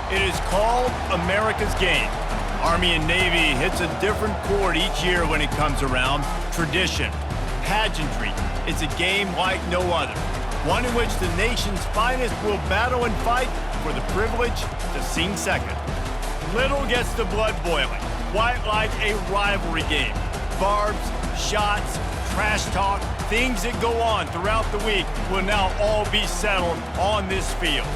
It is called America's Game. Army and Navy hits a different chord each year when it comes around. Tradition, pageantry. It's a game like no other. One in which the nation's finest will battle and fight for the privilege to sing second. Little gets the blood boiling, quite like a rivalry game. Barbs, shots, trash talk, things that go on throughout the week will now all be settled on this field.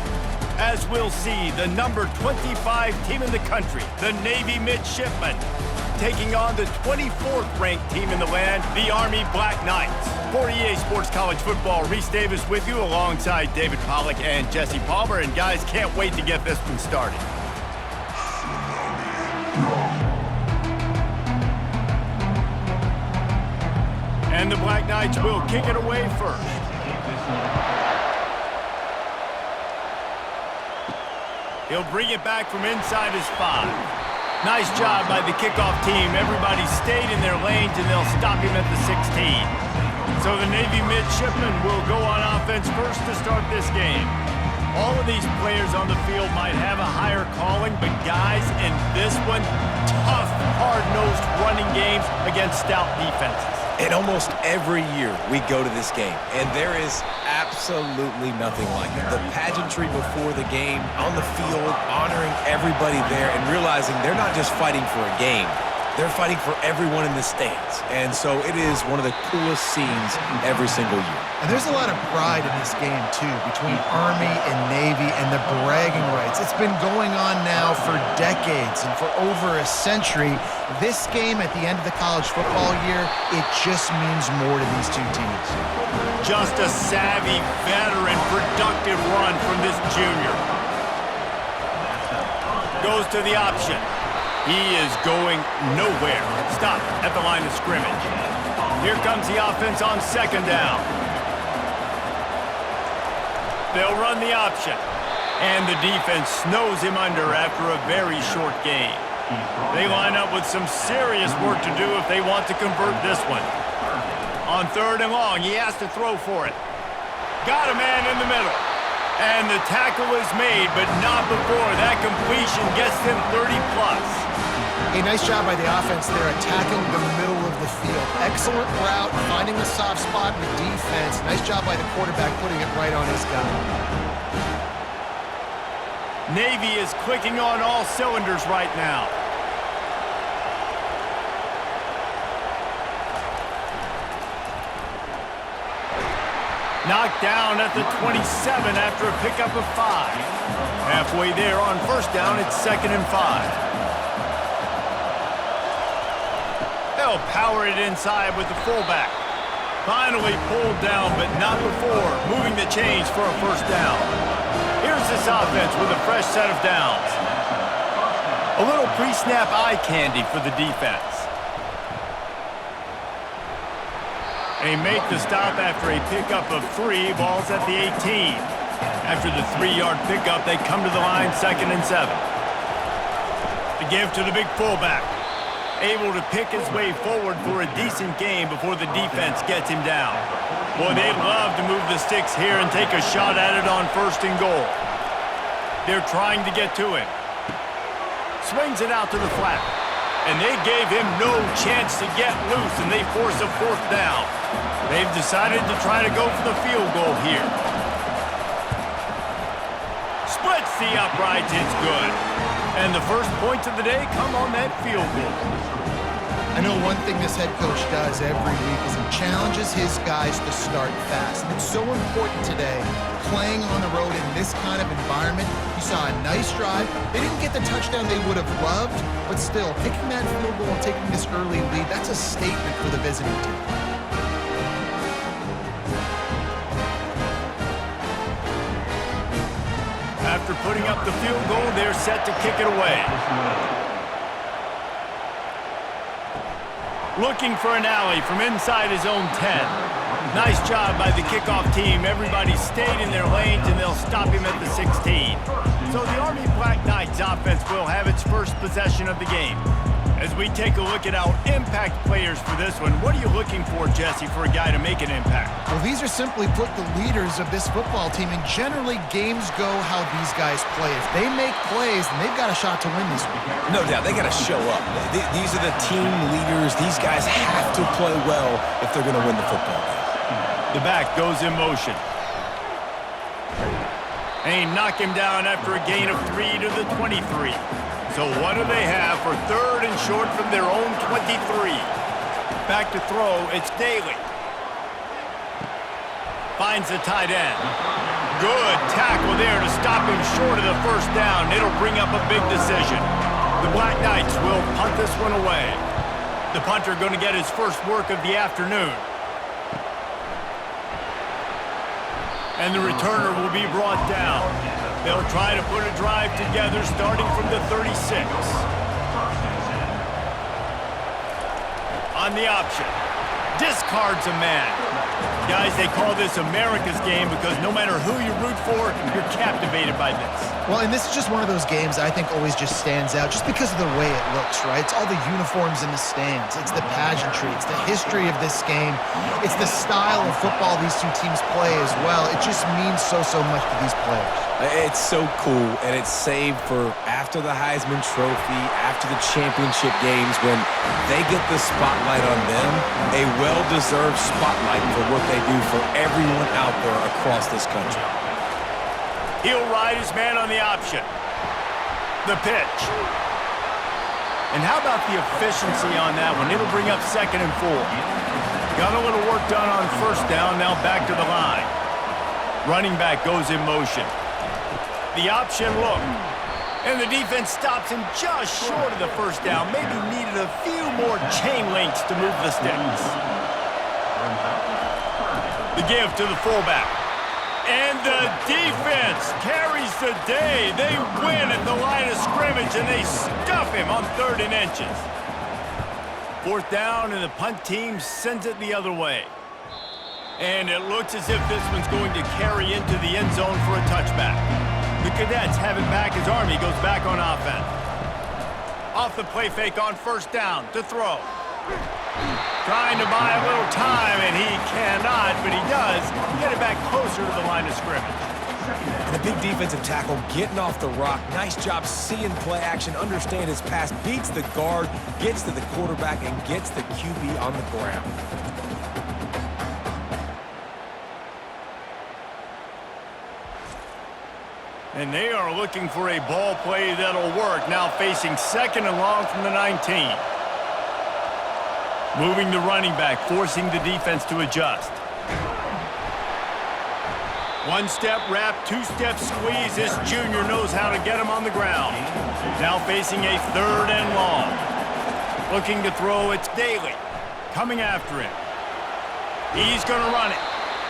As we'll see, the number 25 team in the country, the Navy Midshipmen, taking on the 24th ranked team in the land, the Army Black Knights. For EA Sports College Football, Reese Davis with you alongside David Pollack and Jesse Palmer. And guys, can't wait to get this one started. And the Black Knights will kick it away first. He'll bring it back from inside his 5. Nice job by the kickoff team. Everybody stayed in their lanes, and they'll stop him at the 16. So the Navy Midshipmen will go on offense first to start this game. All of these players on the field might have a higher calling, but guys, in this one, tough, hard-nosed running games against stout defenses. And almost every year we go to this game, and there is absolutely nothing like it. The pageantry before the game, on the field, honoring everybody there, and realizing they're not just fighting for a game, they're fighting for everyone in the stands. And so it is one of the coolest scenes every single year. And there's a lot of pride in this game, too, between Army and Navy and the bragging rights. It's been going on now for decades and for over a century. This game at the end of the college football year, it just means more to these two teams. Just a savvy, veteran, productive run from this junior. Goes to the option. He is going nowhere. Stop at the line of scrimmage. Here comes the offense on second down. They'll run the option. And the defense snows him under after a very short game. They line up with some serious work to do if they want to convert this one. On third and long, he has to throw for it. Got a man in the middle. And the tackle is made, but not before that completion gets them 30-plus. A nice job by the offense there, attacking the middle of the field. Excellent route, finding the soft spot in the defense. Nice job by the quarterback putting it right on his guy. Navy is clicking on all cylinders right now. Knocked down at the 27 after a pickup of 5. Halfway there on first down, it's 2nd and 5. They'll power it inside with the fullback. Finally pulled down, but not before moving the chains for a first down. Here's this offense with a fresh set of downs. A little pre-snap eye candy for the defense. They make the stop after a pickup of 3, balls at the 18. After the 3-yard pickup, they come to the line 2nd and 7. The give to the big fullback. Able to pick his way forward for a decent game before the defense gets him down. Boy, they'd love to move the sticks here and take a shot at it on 1st and goal. They're trying to get to him. Swings it out to the flat. And they gave him no chance to get loose, and they force a 4th down. They've decided to try to go for the field goal here. Splits the uprights, it's good. And the first points of the day come on that field goal. I know one thing this head coach does every week is he challenges his guys to start fast. And it's so important today, playing on the road in this kind of environment. You saw a nice drive. They didn't get the touchdown they would have loved, but still, picking that field goal and taking this early lead, that's a statement for the visiting team. After putting up the field goal, they're set to kick it away. Looking for an alley from inside his own 10. Nice job by the kickoff team. Everybody stayed in their lanes, and they'll stop him at the 16. So the Army Black Knights offense will have its first possession of the game. As we take a look at our impact players for this one, what are you looking for, Jesse, for a guy to make an impact? Well, these are simply put the leaders of this football team, and generally games go how these guys play. If they make plays, then they've got a shot to win this one. No doubt, they got to show up. These are the team leaders. These guys have to play well if they're going to win the football game. The back goes in motion. And he knocked him down after a gain of 3 to the 23. So what do they have for 3rd and short from their own 23? Back to throw, it's Daly. Finds the tight end. Good tackle there to stop him short of the first down. It'll bring up a big decision. The Black Knights will punt this one away. The punter going to get his first work of the afternoon. And the returner will be brought down. They'll try to put a drive together starting from the 36. On the option. Discards a man. Guys, they call this America's game because no matter who you root for, you're captivated by this. Well, and this is just one of those games I think always just stands out just because of the way it looks, right? It's all the uniforms in the stands. It's the pageantry. It's the history of this game. It's the style of football these two teams play as well. It just means so much to these players. It's so cool, and it's saved for after the Heisman Trophy, after the championship games, when they get the spotlight on them, a well-deserved spotlight for what they do for everyone out there across this country. He'll ride his man on the option. The pitch. And how about the efficiency on that one? It'll bring up 2nd and 4. Got a little work done on first down, now back to the line. Running back goes in motion. The option look. And the defense stops him just short of the first down. Maybe needed a few more chain links to move the sticks. The give to the fullback. And the defense carries the day. They win at the line of scrimmage, and they stuff him on 3rd and inches. 4th down, and the punt team sends it the other way. And it looks as if this one's going to carry into the end zone for a touchback. The Cadets have it back as Army goes back on offense. Off the play fake on first down to throw. Trying to buy a little time, and he cannot, but he does get it back closer to the line of scrimmage. And a big defensive tackle getting off the rock. Nice job seeing play action, understand his pass, beats the guard, gets to the quarterback, and gets the QB on the ground. And they are looking for a ball play that'll work. Now facing 2nd and long from the 19. Moving the running back, forcing the defense to adjust. 1-step wrap, 2-step squeeze. This junior knows how to get him on the ground. Now facing a 3rd and long. Looking to throw, it's Daly. Coming after him. He's going to run it.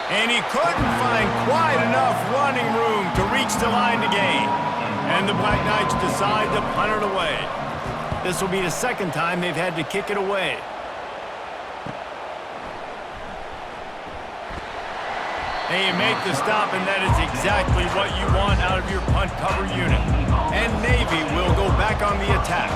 And he couldn't find quite enough running room to reach the line to gain. And the Black Knights decide to punt it away. This will be the 2nd time they've had to kick it away. And you make the stop, and that is exactly what you want out of your punt cover unit. And Navy will go back on the attack.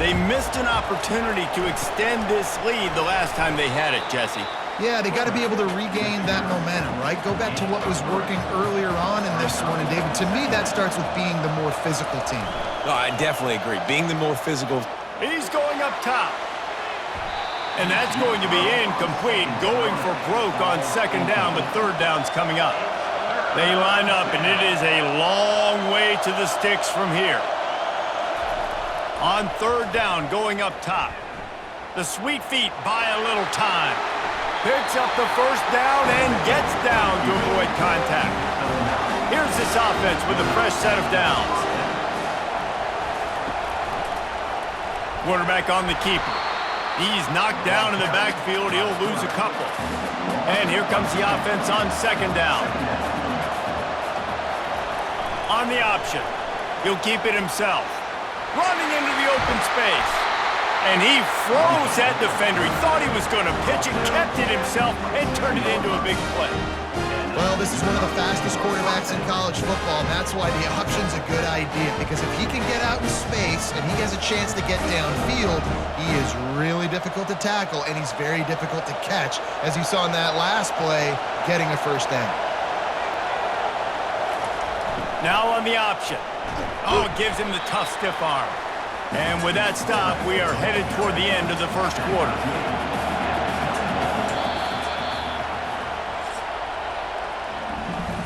They missed an opportunity to extend this lead the last time they had it, Jesse. Yeah, they got to be able to regain that momentum, right? Go back to what was working earlier on in this one. And, David, to me, that starts with being the more physical team. No, I definitely agree. Being the more physical. He's going up top. And that's going to be incomplete. Going for broke on 2nd down, but 3rd down's coming up. They line up, and it is a long way to the sticks from here. On 3rd down, going up top. The Sweet Feet buy a little time. Picks up the first down and gets down to avoid contact. Here's this offense with a fresh set of downs. Quarterback on the keeper. He's knocked down in the backfield. He'll lose a couple. And here comes the offense on 2nd down. On the option. He'll keep it himself. Running into the open space. And he froze that defender. He thought he was going to pitch it, kept it himself, and turned it into a big play. Well, this is one of the fastest quarterbacks in college football, and that's why the option's a good idea, because if he can get out in space pass and he has a chance to get downfield, he is really difficult to tackle, and he's very difficult to catch, as you saw in that last play, getting a first down. Now on the option. Oh, gives him the tough, stiff arm. And with that stop, we are headed toward the end of the first quarter.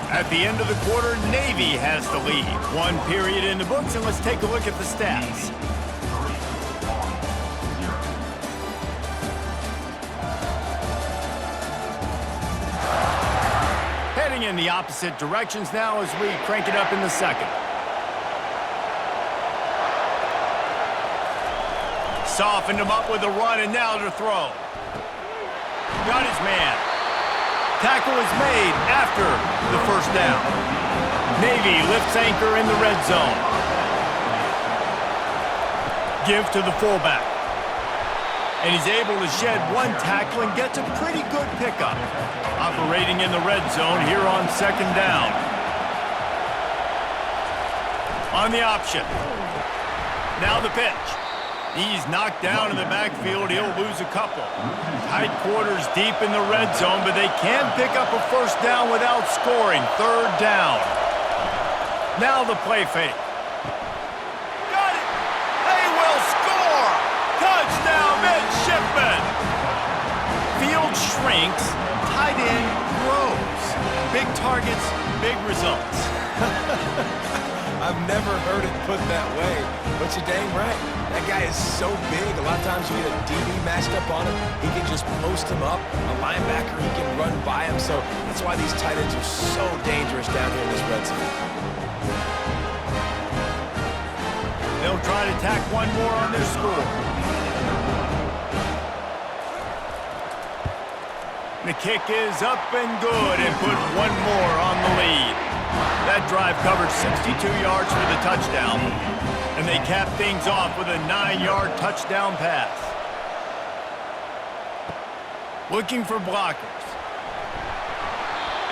At the end of the quarter, Navy has the lead. One period in the books, and let's take a look at the stats. Heading in the opposite directions now as we crank it up in the second. Softened him up with a run, and now to throw. Got his man. Tackle is made after the first down. Navy lifts anchor in the red zone. Give to the fullback. And he's able to shed one tackle and gets a pretty good pickup. Operating in the red zone here on second down. On the option. Now the pitch. He's knocked down in the backfield. He'll lose a couple. Tight quarters deep in the red zone, but they can pick up a first down without scoring. Third down. Now the play fake. Got it! They will score! Touchdown, midshipmen! Field shrinks, tight end grows. Big targets, big results. I've never heard it put that way, but you're dang right. That guy is so big. A lot of times you get a DB matched up on him. He can just post him up. A linebacker, he can run by him. So that's why these tight ends are so dangerous down here in this red zone. They'll try to tack one more on their score. The kick is up and good and put one more on the lead. That drive covered 62 yards for the touchdown, and they cap things off with a 9-yard touchdown pass. Looking for blockers.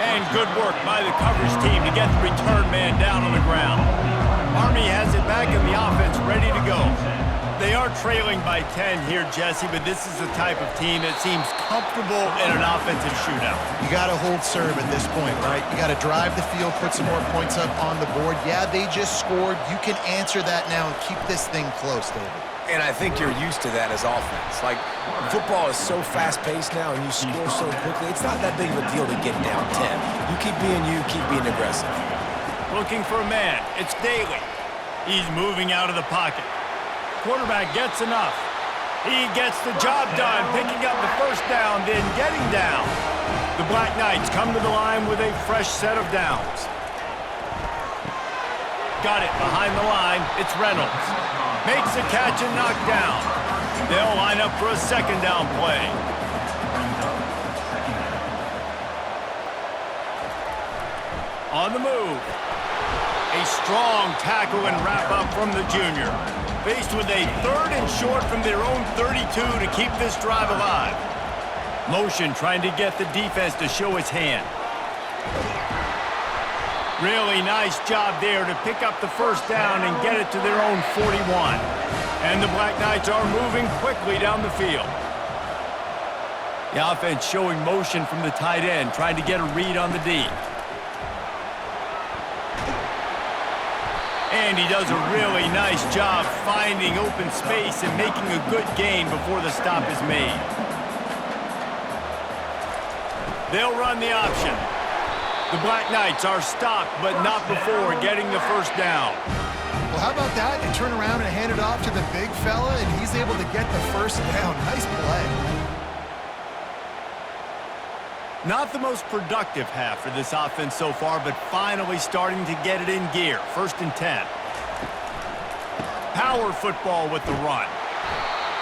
And good work by the coverage team to get the return man down on the ground. Army has it back in the offense, ready to go. They are trailing by 10 here, Jesse, but this is the type of team that seems comfortable in an offensive shootout. You got to hold serve at this point, right? You got to drive the field, put some more points up on the board. Yeah, they just scored. You can answer that now and keep this thing close, David. And I think you're used to that as offense. Like, football is so fast-paced now and you score so quickly, it's not that big of a deal to get down 10. You keep being you, keep being aggressive. Looking for a man. It's Daly. He's moving out of the pocket. Quarterback gets enough. He gets the job done, picking up the first down, then getting down. The Black Knights come to the line with a fresh set of downs. Got it behind the line. It's Reynolds. Makes a catch and knocked down. They'll line up for a second down play. On the move. A strong tackle and wrap up from the junior. Faced with a third and short from their own 32 to keep this drive alive. Motion trying to get the defense to show its hand. Really nice job there to pick up the first down and get it to their own 41. And the Black Knights are moving quickly down the field. The offense showing motion from the tight end, trying to get a read on the D. And he does a really nice job finding open space and making a good gain before the stop is made. They'll run the option. The Black Knights are stopped, but not before getting the first down. Well, how about that? They turn around and hand it off to the big fella, and he's able to get the first down. Nice play. Not the most productive half for this offense so far, but finally starting to get it in gear. 1st and 10. Power football with the run.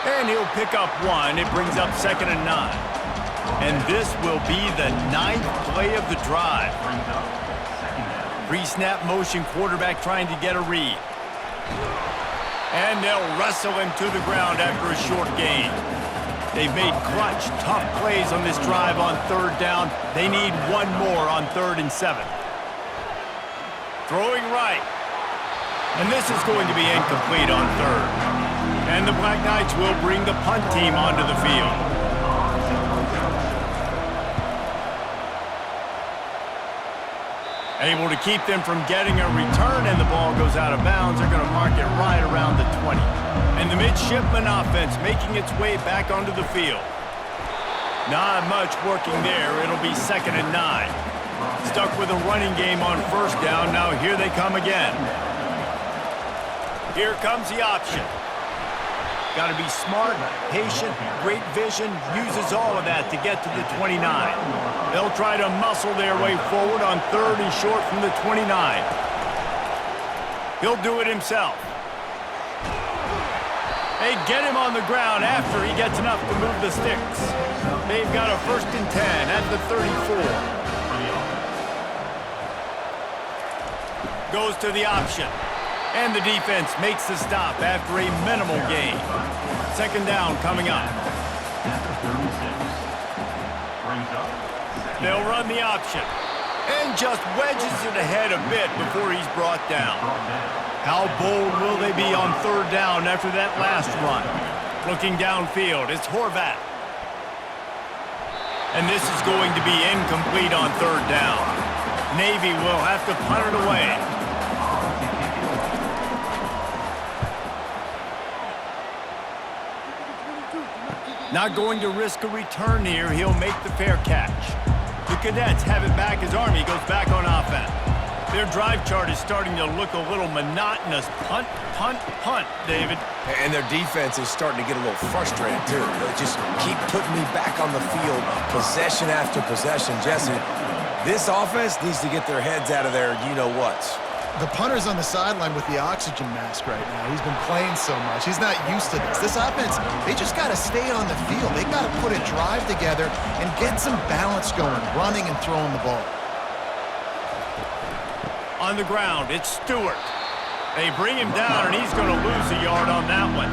And he'll pick up one. It brings up 2nd and 9. And this will be the 9th play of the drive. Pre-snap motion quarterback trying to get a read. And they'll wrestle him to the ground after a short gain. They've made clutch, tough plays on this drive on 3rd down. They need one more on 3rd and 7. Throwing right. And this is going to be incomplete on third. And the Black Knights will bring the punt team onto the field. Able to keep them from getting a return, and the ball goes out of bounds. They're going to mark it right around the 20. And the midshipman offense making its way back onto the field. Not much working there. It'll be 2nd and 9. Stuck with a running game on first down. Now here they come again. Here comes the option. Got to be smart, patient, great vision, uses all of that to get to the 29. They'll try to muscle their way forward on 3rd and short from the 29. He'll do it himself. They get him on the ground after he gets enough to move the sticks. They've got a 1st and 10 at the 34. Goes to the option. And the defense makes the stop after a minimal gain. 2nd down coming up. They'll run the option. And just wedges it ahead a bit before he's brought down. How bold will they be on 3rd down after that last run? Looking downfield, it's Horvath. And this is going to be incomplete on 3rd down. Navy will have to punt it away. Not going to risk a return here. He'll make the fair catch. The Cadets have it back as Army goes back on offense. Their drive chart is starting to look a little monotonous. Punt, punt, punt, David. And their defense is starting to get a little frustrated, too. They just keep putting me back on the field, possession after possession. Jesse, this offense needs to get their heads out of their you-know-whats. The punter's on the sideline with the oxygen mask right now. He's been playing so much. He's not used to this. This offense, they just got to stay on the field. They got to put a drive together and get some balance going, running and throwing the ball. On the ground, it's Stewart. They bring him down, and he's going to lose a yard on that one.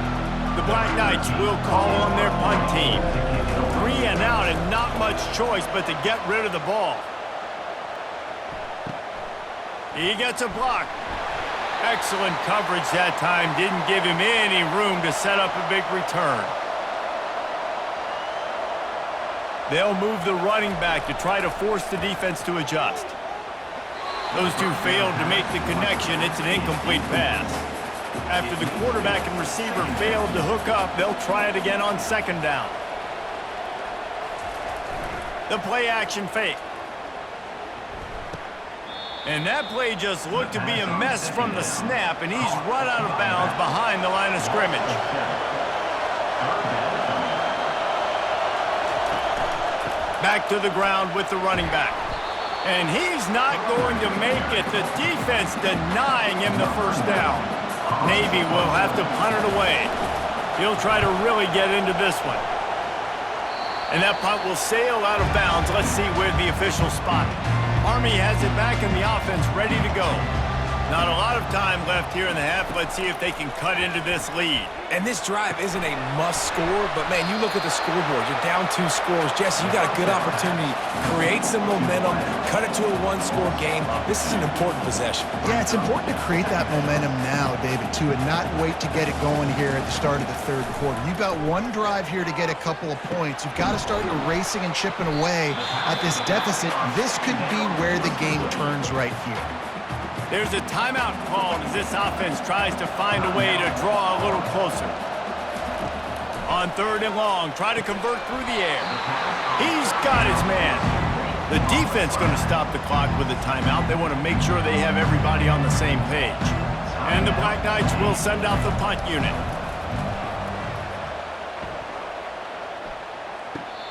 The Black Knights will call on their punt team. 3 and out and not much choice but to get rid of the ball. He gets a block. Excellent coverage that time. Didn't give him any room to set up a big return. They'll move the running back to try to force the defense to adjust. Those two failed to make the connection. It's an incomplete pass. After the quarterback and receiver failed to hook up, they'll try it again on 2nd down. The play action fake. And that play just looked to be a mess from the snap, and he's run out of bounds behind the line of scrimmage. Back to the ground with the running back. And he's not going to make it. The defense denying him the 1st down. Navy will have to punt it away. He'll try to really get into this one. And that punt will sail out of bounds. Let's see where the official spot it. Army has it back in the offense, ready to go. Not a lot of time left here in the half. Let's see if they can cut into this lead. And this drive isn't a must score, but, man, you look at the scoreboard. You're down 2 scores. Jesse, you got a good opportunity. Create some momentum. Cut it to a 1-score game. This is an important possession. Yeah, it's important to create that momentum now, David, too, and not wait to get it going here at the start of the 3rd quarter. You've got one drive here to get a couple of points. You've got to start erasing and chipping away at this deficit. This could be where the game turns right here. There's a timeout called as this offense tries to find a way to draw a little closer. On 3rd and long, try to convert through the air. He's got his man. The defense going to stop the clock with a timeout. They want to make sure they have everybody on the same page. And the Black Knights will send out the punt unit.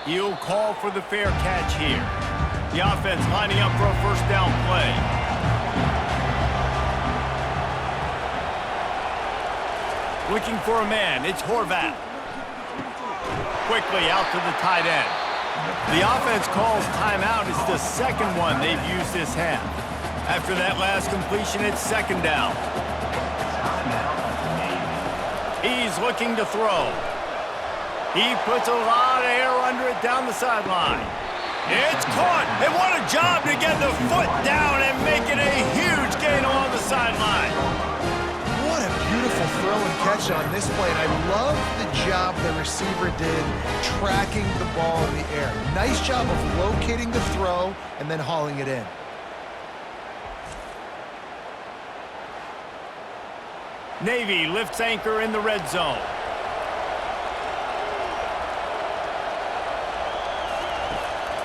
He'll call for the fair catch here. The offense lining up for a 1st down play. Looking for a man, it's Horvath. Quickly out to the tight end. The offense calls timeout. It's the 2nd one they've used this half. After that last completion, it's 2nd down. He's looking to throw. He puts a lot of air under it down the sideline. It's caught. And what a job to get the foot down and make it a huge gain along the sideline. catch on this play, and I love the job the receiver did tracking the ball in the air. Nice job of locating the throw and then hauling it in. Navy lifts anchor in the red zone.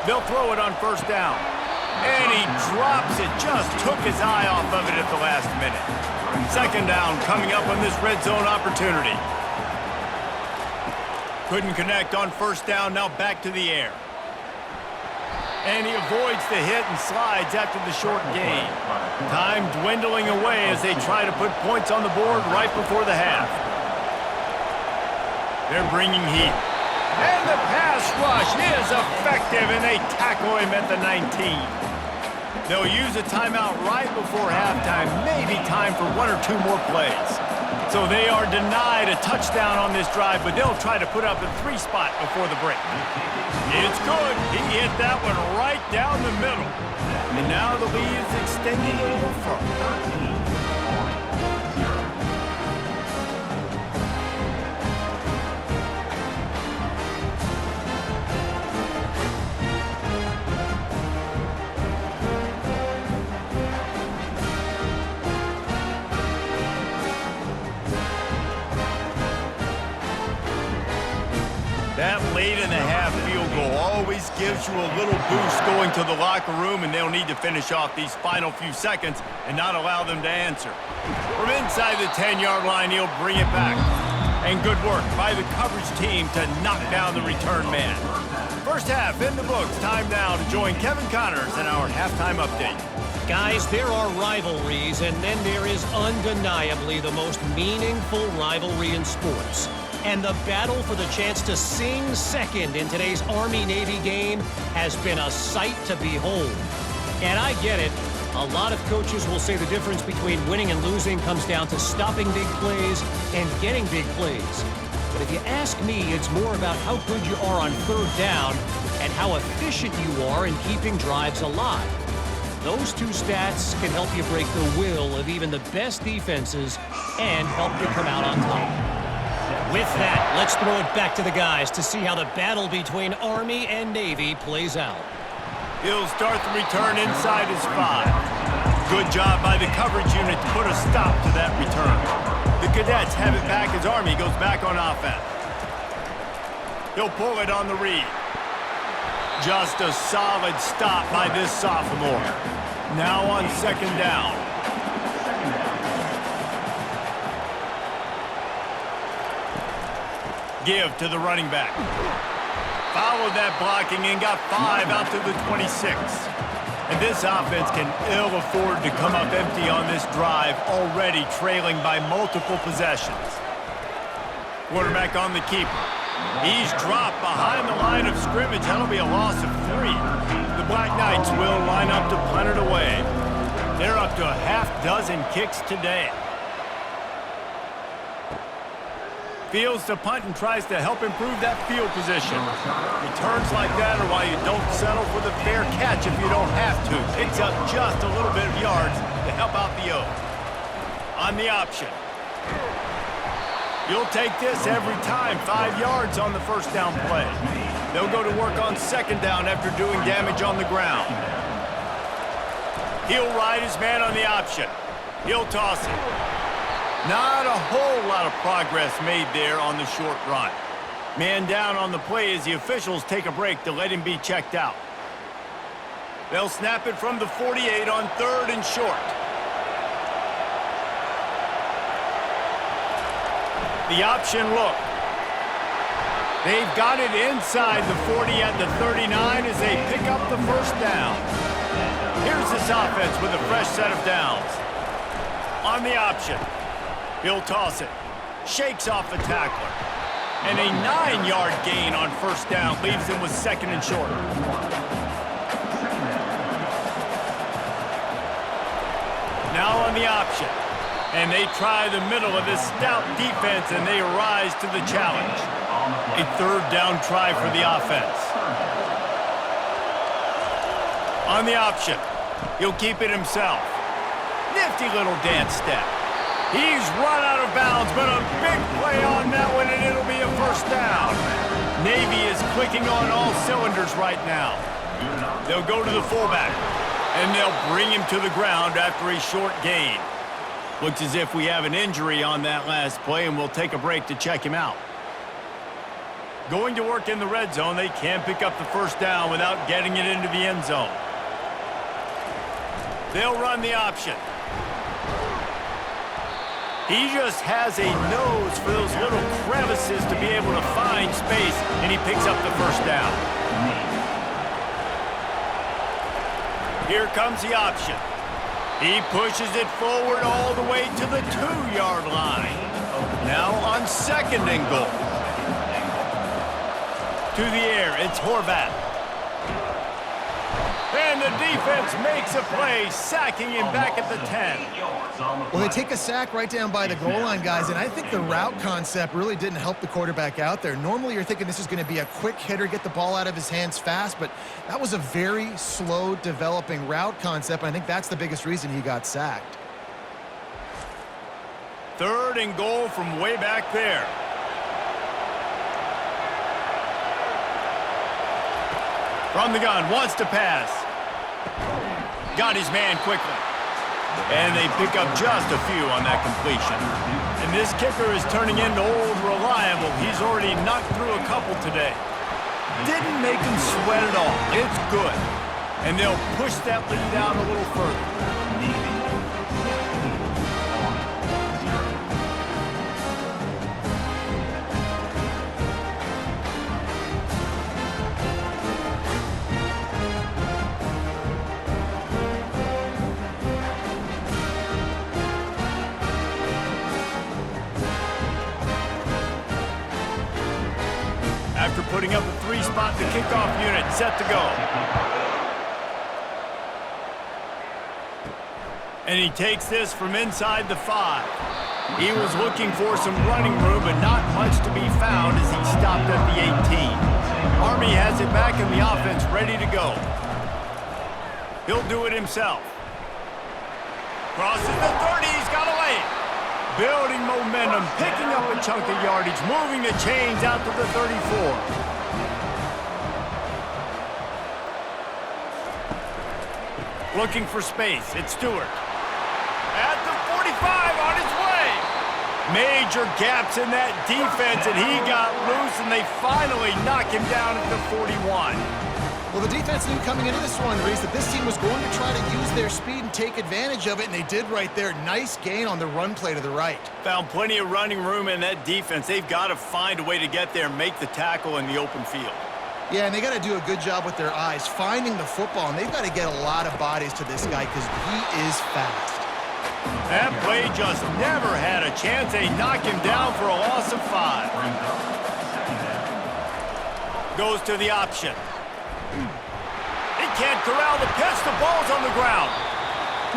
They'll throw it on first down. And he drops it. Just took his eye off of it at the last minute. Second down coming up on this red zone opportunity. Couldn't connect on first down. Now back to the air. And he avoids the hit and slides after the short gain. Time dwindling away as they try to put points on the board right before the half. They're bringing heat. And the pass rush is effective, and they tackle him at the 19. They'll use a timeout right before halftime, maybe time for one or two more plays. So they are denied a touchdown on this drive, but they'll try to put up a 3 spot before the break. It's good. He hit that one right down the middle. And now the lead is extending a little further. That late-in-the-half field goal always gives you a little boost going to the locker room, and they'll need to finish off these final few seconds and not allow them to answer. From inside the 10-yard line, he'll bring it back. And good work by the coverage team to knock down the return man. First half in the books. Time now to join Kevin Connors in our halftime update. Guys, there are rivalries, and then there is undeniably the most meaningful rivalry in sports. And the battle for the chance to sing second in today's Army-Navy game has been a sight to behold. And I get it. A lot of coaches will say the difference between winning and losing comes down to stopping big plays and getting big plays. But if you ask me, it's more about how good you are on third down and how efficient you are in keeping drives alive. Those two stats can help you break the will of even the best defenses and help you come out on top. With that, let's throw it back to the guys to see how the battle between Army and Navy plays out. He'll start the return inside his 5. Good job by the coverage unit to put a stop to that return. The cadets have it back as Army goes back on offense. He'll pull it on the read. Just a solid stop by this sophomore. Now on second down. Give to the running back. Followed that blocking and got 5 out to the 26. And this offense can ill afford to come up empty on this drive, already trailing by multiple possessions. Quarterback on the keeper. He's dropped behind the line of scrimmage. That'll be a loss of 3. The Black Knights will line up to punt it away. They're up to a half-dozen kicks today. Fields to punt and tries to help improve that field position. Returns like that are why you don't settle for the fair catch if you don't have to. Picks up just a little bit of yards to help out the O. On the option. You'll take this every time. 5 yards on the first down play. They'll go to work on second down after doing damage on the ground. He'll ride his man on the option. He'll toss it. Not a whole lot of progress made there on the short run. Man down on the play as the officials take a break to let him be checked out. They'll snap it from the 48 on third and short. The option look. They've got it inside the 40 at the 39 as they pick up the first down. Here's this offense with a fresh set of downs. On the option. He'll toss it. Shakes off the tackler. And a 9-yard gain on first down leaves him with second and short. Now on the option. And they try the middle of this stout defense, and they rise to the challenge. A third down try for the offense. On the option. He'll keep it himself. Nifty little dance step. He's run out of bounds, but a big play on that one, and it'll be a first down. Navy is clicking on all cylinders right now. They'll go to the fullback, and they'll bring him to the ground after a short gain. Looks as if we have an injury on that last play, and we'll take a break to check him out. Going to work in the red zone, they can't pick up the first down without getting it into the end zone. They'll run the option. He just has a nose for those little crevices to be able to find space, and he picks up the first down. Here comes the option. He pushes it forward all the way to the 2-yard line. Now on second and goal. To the air, it's Horvath. And the defense makes a play, sacking him back at the 10. Well, they take a sack right down by the goal line, guys, and I think the route concept really didn't help the quarterback out there. Normally, you're thinking this is going to be a quick hitter, get the ball out of his hands fast, but that was a very slow developing route concept, and I think that's the biggest reason he got sacked. Third and goal from way back there. From the gun, wants to pass. Got his man quickly. And they pick up just a few on that completion. And this kicker is turning into old reliable. He's already knocked through a couple today. Didn't make him sweat at all. It's good. And they'll push that lead out a little further. After putting up a 3-spot, the kickoff unit set to go. And he takes this from inside the 5. He was looking for some running room, but not much to be found as he stopped at the 18. Army has it back in the offense, ready to go. He'll do it himself. Crosses the 30, he's got a lane. Building momentum, picking up a chunk of yardage, moving the chains out to the 34. Looking for space, it's Stewart. At the 45, on his way. Major gaps in that defense, and he got loose, and they finally knock him down at the 41. Well, the defense knew coming into this one, Reese, that this team was going to try to use their speed and take advantage of it, and they did right there. Nice gain on the run play to the right. Found plenty of running room in that defense. They've got to find a way to get there and make the tackle in the open field. Yeah, and they got to do a good job with their eyes, finding the football, and they've got to get a lot of bodies to this guy because he is fast. That play just never had a chance. They knock him down for a loss of 5. Goes to the option. He can't corral the pitch. The ball's on the ground.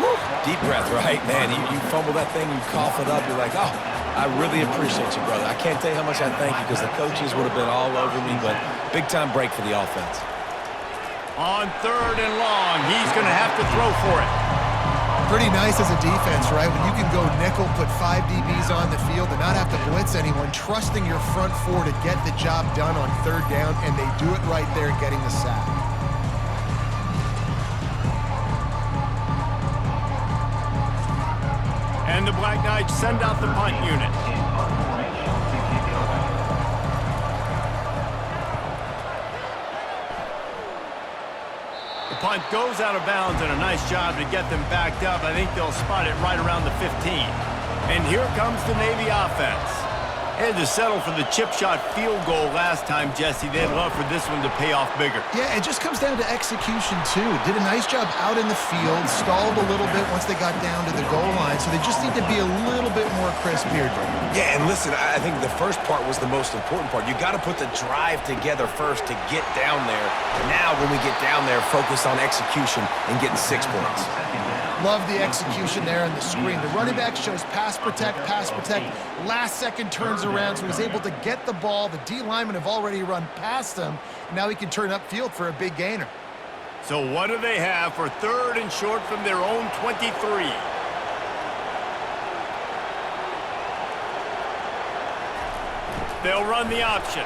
Woo. Deep breath, right? Man, you fumble that thing, you cough it up, you're like, oh, I really appreciate you, brother. I can't tell you how much I thank you because the coaches would have been all over me, but big-time break for the offense. On third and long, he's going to have to throw for it. Pretty nice as a defense, right? When you can go nickel, put 5 DBs on the field and not have to blitz anyone, trusting your front 4 to get the job done on third down, and they do it right there, getting the sack. And the Black Knights send out the punt unit. The punt goes out of bounds, and a nice job to get them backed up. I think they'll spot it right around the 15. And here comes the Navy offense. Had to settle for the chip shot field goal last time, Jesse. They'd love for this one to pay off bigger. Yeah, it just comes down to execution, too. Did a nice job out in the field, stalled a little bit once they got down to the goal line, so they just need to be a little bit more crisp here. Yeah, and listen, I think the first part was the most important part. You got to put the drive together first to get down there. Now, when we get down there, focus on execution and getting 6 points. Love the execution there on the screen. The running back shows pass protect, last second turns around, so he's able to get the ball. The D linemen have already run past him, and now he can turn upfield for a big gainer. So what do they have for third and short from their own 23? They'll run the option.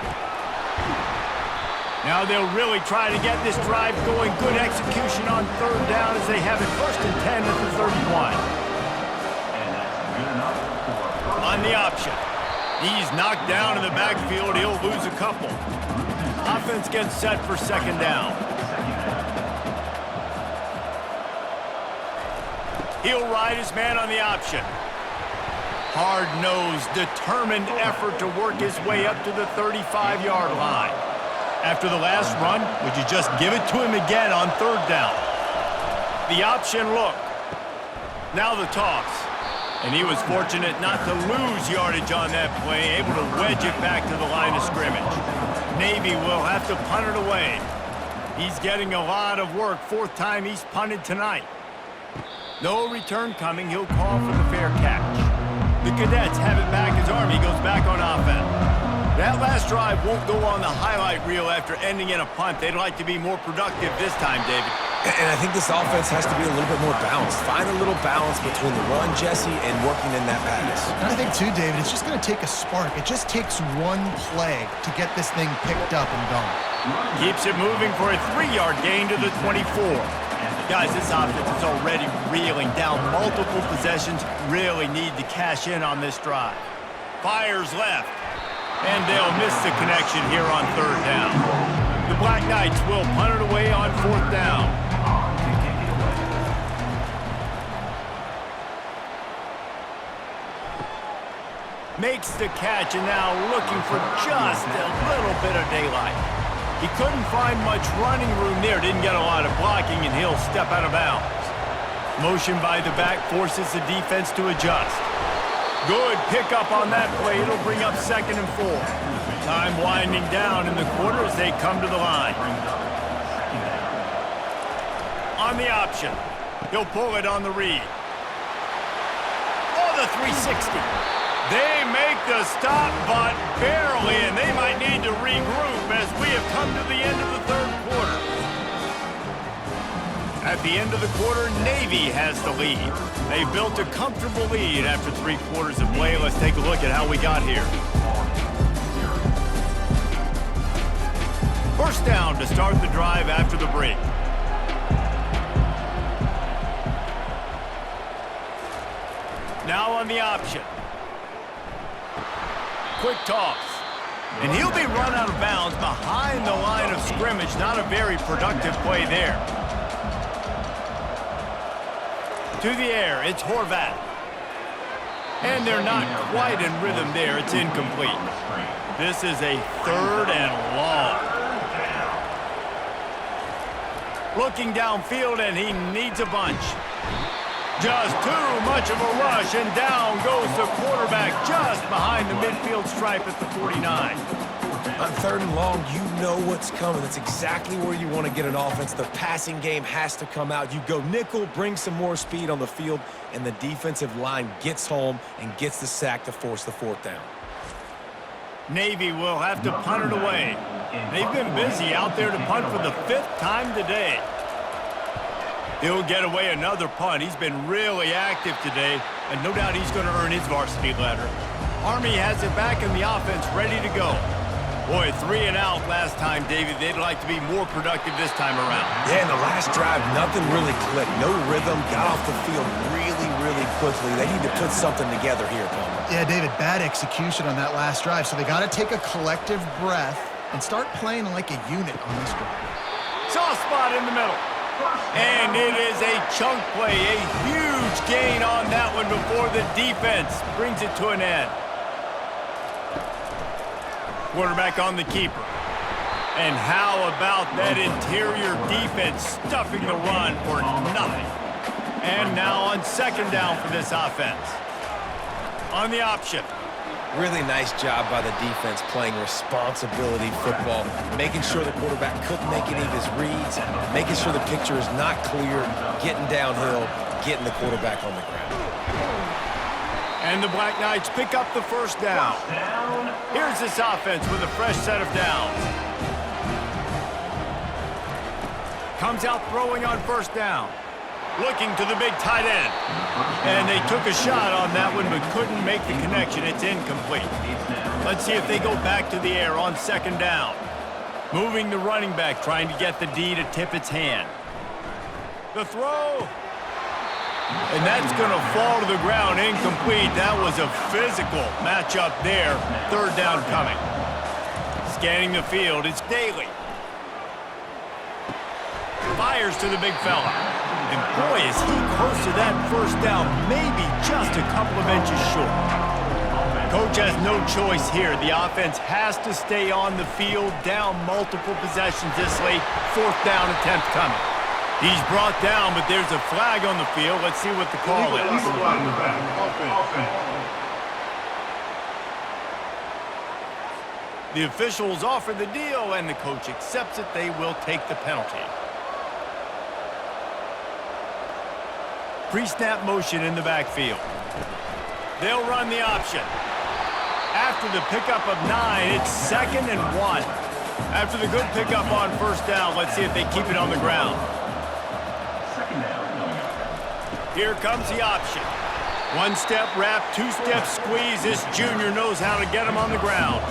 Now they'll really try to get this drive going. Good execution on third down as they have it 1st and 10 at the 31. On the option. He's knocked down in the backfield. He'll lose a couple. Offense gets set for 2nd down. He'll ride his man on the option. Hard-nosed, determined effort to work his way up to the 35-yard line. After the last run, would you just give it to him again on 3rd down? The option look. Now the toss. And he was fortunate not to lose yardage on that play, able to wedge it back to the line of scrimmage. Navy will have to punt it away. He's getting a lot of work. 4th time he's punted tonight. No return coming. He'll call for the fair catch. The Cadets have it back as Army goes back on offense. That last drive won't go on the highlight reel after ending in a punt. They'd like to be more productive this time, David. And I think this offense has to be a little bit more balanced. Find a little balance between the run, Jesse, and working in that pass. And I think, too, David, it's just going to take a spark. It just takes one play to get this thing picked up and going. Keeps it moving for a 3-yard gain to the 24. Guys, this offense is already reeling down multiple possessions. Really need to cash in on this drive. Fires left. And they'll miss the connection here on 3rd down. The Black Knights will punt it away on 4th down. Makes the catch and now looking for just a little bit of daylight. He couldn't find much running room there, didn't get a lot of blocking, and he'll step out of bounds. Motion by the back forces the defense to adjust. Good pickup on that play. It'll bring up 2nd and 4. Time winding down in the quarter as they come to the line. On the option. He'll pull it on the read. Oh, the 360. They make the stop, but barely, and they might need to regroup as we have come to the end of the 3rd quarter. At the end of the quarter, Navy has the lead. They've built a comfortable lead after 3 quarters of play. Let's take a look at how we got here. 1st down to start the drive after the break. Now on the option. Quick toss. And he'll be run out of bounds behind the line of scrimmage. Not a very productive play there. To the air, it's Horvat. And they're not quite in rhythm there. It's incomplete. This is a 3rd and long. Looking downfield, and he needs a bunch. Just too much of a rush, and down goes the quarterback just behind the midfield stripe at the 49. On 3rd and long, you know what's coming. That's exactly where you want to get an offense. The passing game has to come out. You go nickel, bring some more speed on the field, and the defensive line gets home and gets the sack to force the 4th down. Navy will have to punt it away. They've been busy out there to punt for the 5th time today. He'll get away another punt. He's been really active today, and no doubt he's going to earn his varsity letter. Army has it back in the offense, ready to go. Boy, 3 and out last time, David. They'd like to be more productive this time around. Yeah, in the last drive, nothing really clicked. No rhythm, got off the field really, really quickly. They need to put something together here, Palmer. Yeah, David, bad execution on that last drive, so they got to take a collective breath and start playing like a unit on this drive. Soft spot in the middle. And it is a chunk play, a huge gain on that one before the defense brings it to an end. Quarterback on the keeper. And how about that interior defense stuffing the run for nothing? And now on 2nd down for this offense. On the option. Really nice job by the defense playing responsibility football, making sure the quarterback couldn't make any of his reads, making sure the picture is not clear, getting downhill, getting the quarterback on the ground. And the Black Knights pick up the 1st down. Here's this offense with a fresh set of downs. Comes out throwing on 1st down. looking to the big tight end. And they took a shot on that one but couldn't make the connection. It's incomplete. Let's see if they go back to the air on second down. Moving the running back, trying to get the D to tip its hand. The throw. And that's going to fall to the ground, incomplete. That was a physical matchup there. Third down coming. Scanning the field, it's Daly. Fires to the big fella. And boy, is he close to that first down, maybe just a couple of inches short. Coach has no choice here. The offense has to stay on the field, down multiple possessions this late. Fourth down attempt coming. He's brought down, but there's a flag on the field. Let's see what the call is. The officials offer the deal, and the coach accepts it. They will take the penalty. Pre-snap motion in the backfield. They'll run the option. After the pickup of 9, it's 2nd and 1. After the good pickup on first down, let's see if they keep it on the ground. Here comes the option. One-step wrap, two-step squeeze. This junior knows how to get him on the ground.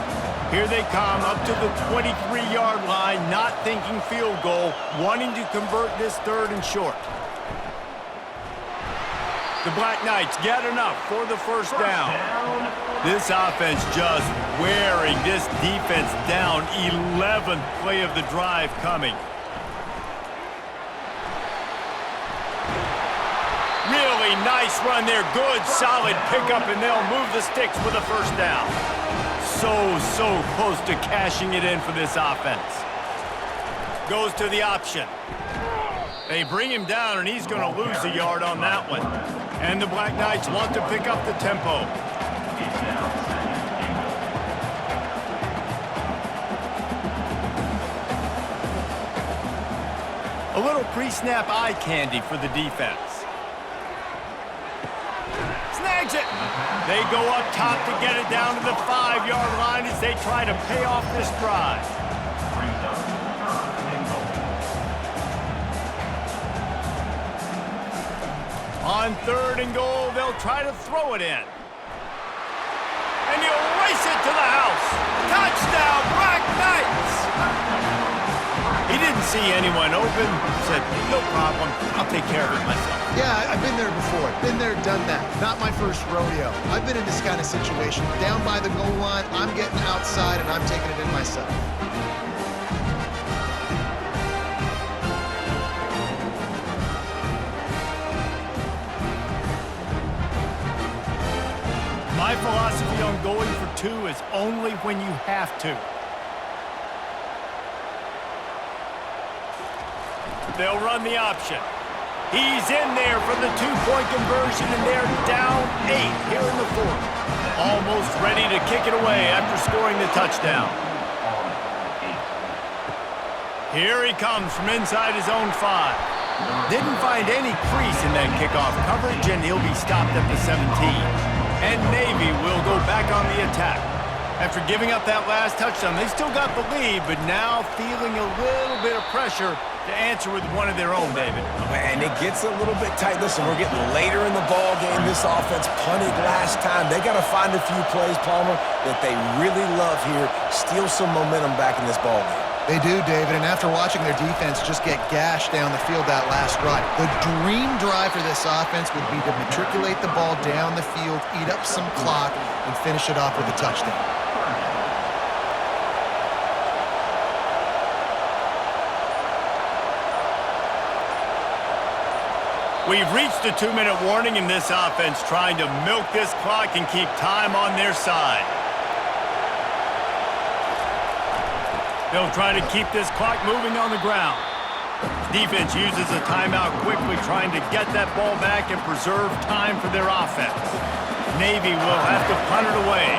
Here they come up to the 23-yard line, not thinking field goal, wanting to convert this third and short. The Black Knights get enough for the first down. This offense just wearing this defense down. 11th play of the drive coming. Really nice run there. Good, solid pickup, and they'll move the sticks with a first down. So close to cashing it in for this offense. Goes to the option. They bring him down, and he's going to lose a yard on that one. And the Black Knights want to pick up the tempo. A little pre-snap eye candy for the defense. Snags it. They go up top to get it down to the 5-yard line as they try to pay off this drive. On 3rd and goal, they'll try to throw it in. And he'll race it to the house. Touchdown, Black Knights! He didn't see anyone open. Said, no problem, I'll take care of it myself. Yeah, I've been there before. Been there, done that. Not my first rodeo. I've been in this kind of situation. Down by the goal line, I'm getting outside and I'm taking it in myself. My philosophy on going for 2 is only when you have to. They'll run the option. He's in there for the 2-point conversion, and they're down 8 here in the 4th. Almost ready to kick it away after scoring the touchdown. Here he comes from inside his own 5. Didn't find any crease in that kickoff coverage, and he'll be stopped at the 17. And Navy will go back on the attack. After giving up that last touchdown, they still got the lead, but now feeling a little bit of pressure to answer with one of their own, David. And it gets a little bit tight. Listen, we're getting later in the ball game. This offense punted last time. They got to find a few plays, Palmer, that they really love here. Steal some momentum back in this ball game. They do, David, and after watching their defense just get gashed down the field that last drive, the dream drive for this offense would be to matriculate the ball down the field, eat up some clock, and finish it off with a touchdown. We've reached a 2-minute warning in this offense, trying to milk this clock and keep time on their side. They'll try to keep this clock moving on the ground. Defense uses a timeout quickly, trying to get that ball back and preserve time for their offense. Navy will have to punt it away.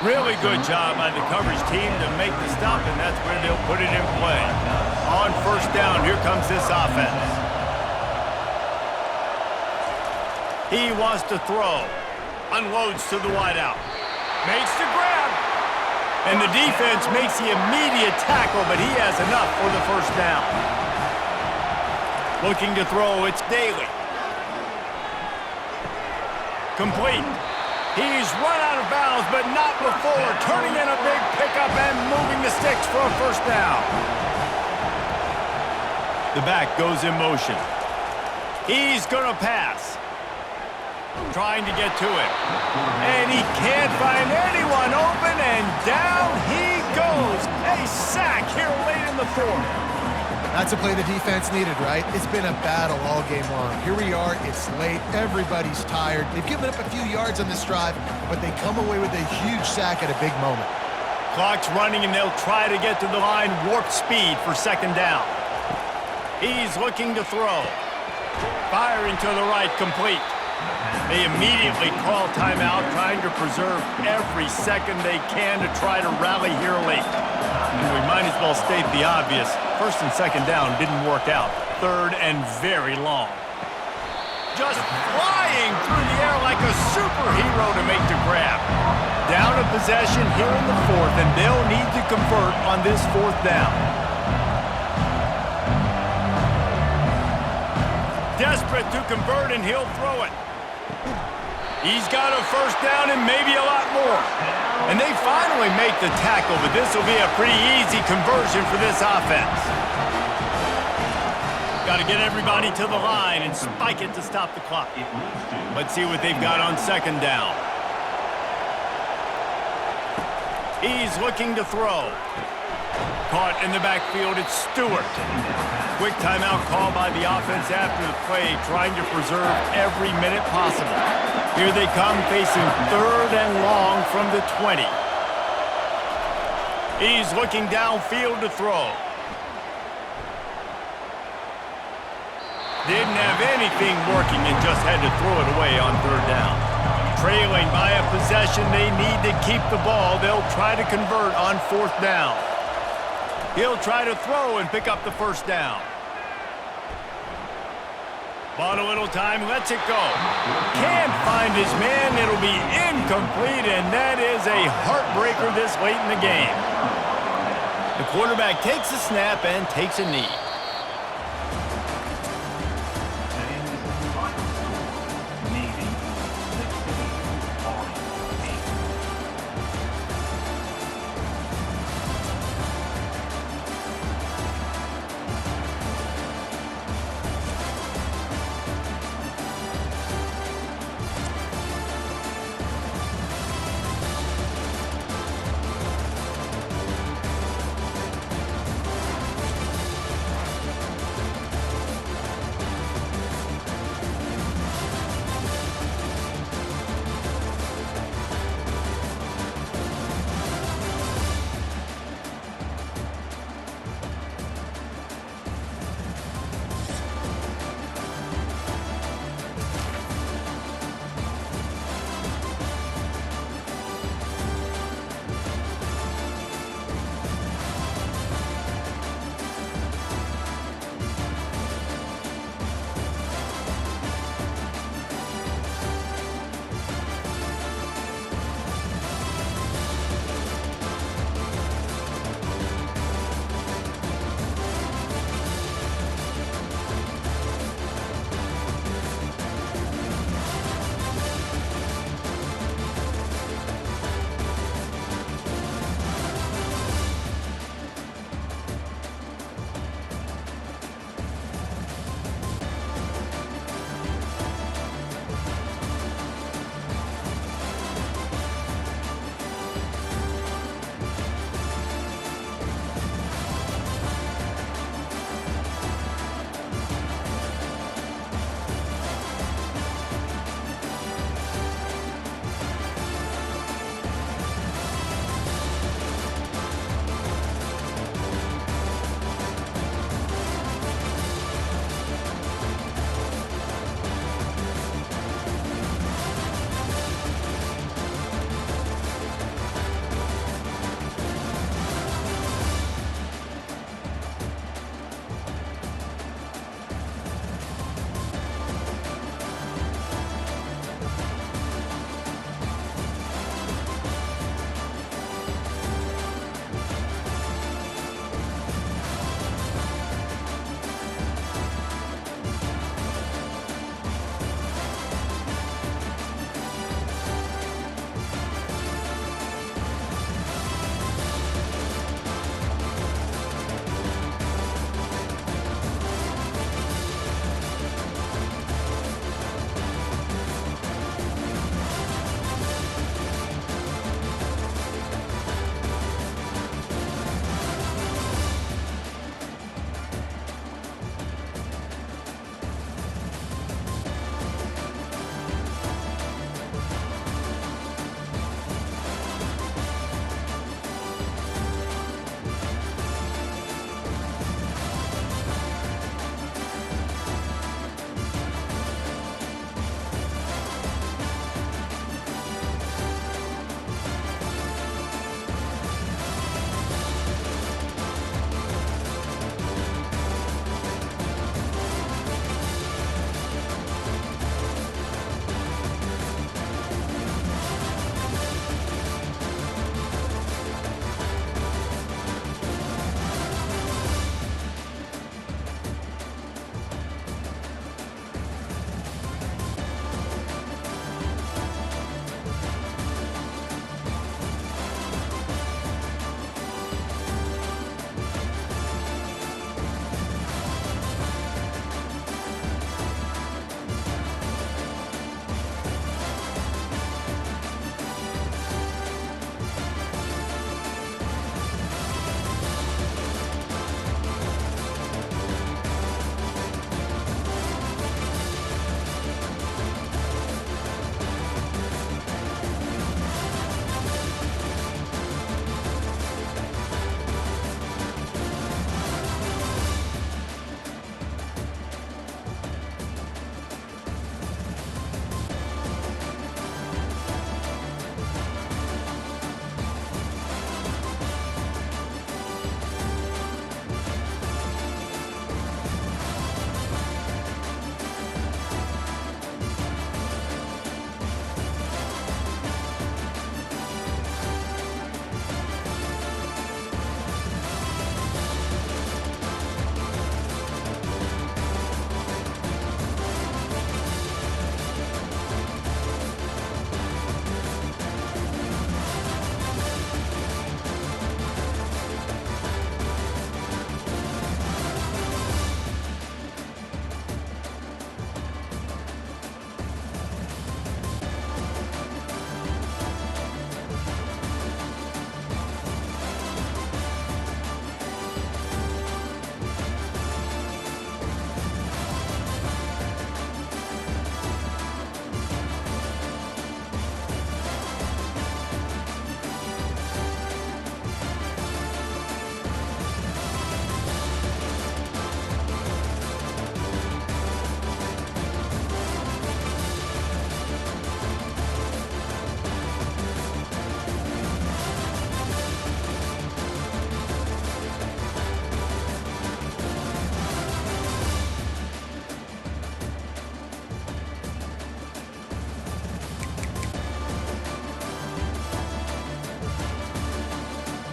Really good job by the coverage team to make the stop, and that's where they'll put it in play. On first down, here comes this offense. He wants to throw. Unloads to the wideout. Makes the grab. And the defense makes the immediate tackle, but he has enough for the first down. Looking to throw, it's Daly. Complete. He's run out of bounds, but not before turning in a big pickup and moving the sticks for a first down. The back goes in motion. He's going to pass. Trying to get to it. And he can't find anyone open, and down he goes. A sack here late in the fourth. That's a play the defense needed, right? It's been a battle all game long. Here we are, it's late, everybody's tired. They've given up a few yards on this drive, but they come away with a huge sack at a big moment. Clock's running, and they'll try to get to the line warp speed for second down. He's looking to throw. Firing to the right, complete. They immediately call timeout, trying to preserve every second they can to try to rally here late. And we might as well state the obvious. First and second down didn't work out. Third and very long. Just flying through the air like a superhero to make the grab. Down a possession here in the fourth, and they'll need to convert on this fourth down. Desperate to convert, and he'll throw it. He's got a first down and maybe a lot more. And they finally make the tackle, but this will be a pretty easy conversion for this offense. Got to get everybody to the line and spike it to stop the clock. Let's see what they've got on second down. He's looking to throw. Caught in the backfield, it's Stewart. Quick timeout call by the offense after the play, trying to preserve every minute possible. Here they come, facing third and long from the 20. He's looking downfield to throw. Didn't have anything working and just had to throw it away on third down. Trailing by a possession, they need to keep the ball. They'll try to convert on fourth down. He'll try to throw and pick up the first down. Bought a little time, lets it go. Can't find his man, it'll be incomplete, and that is a heartbreaker this late in the game. The quarterback takes a snap and takes a knee.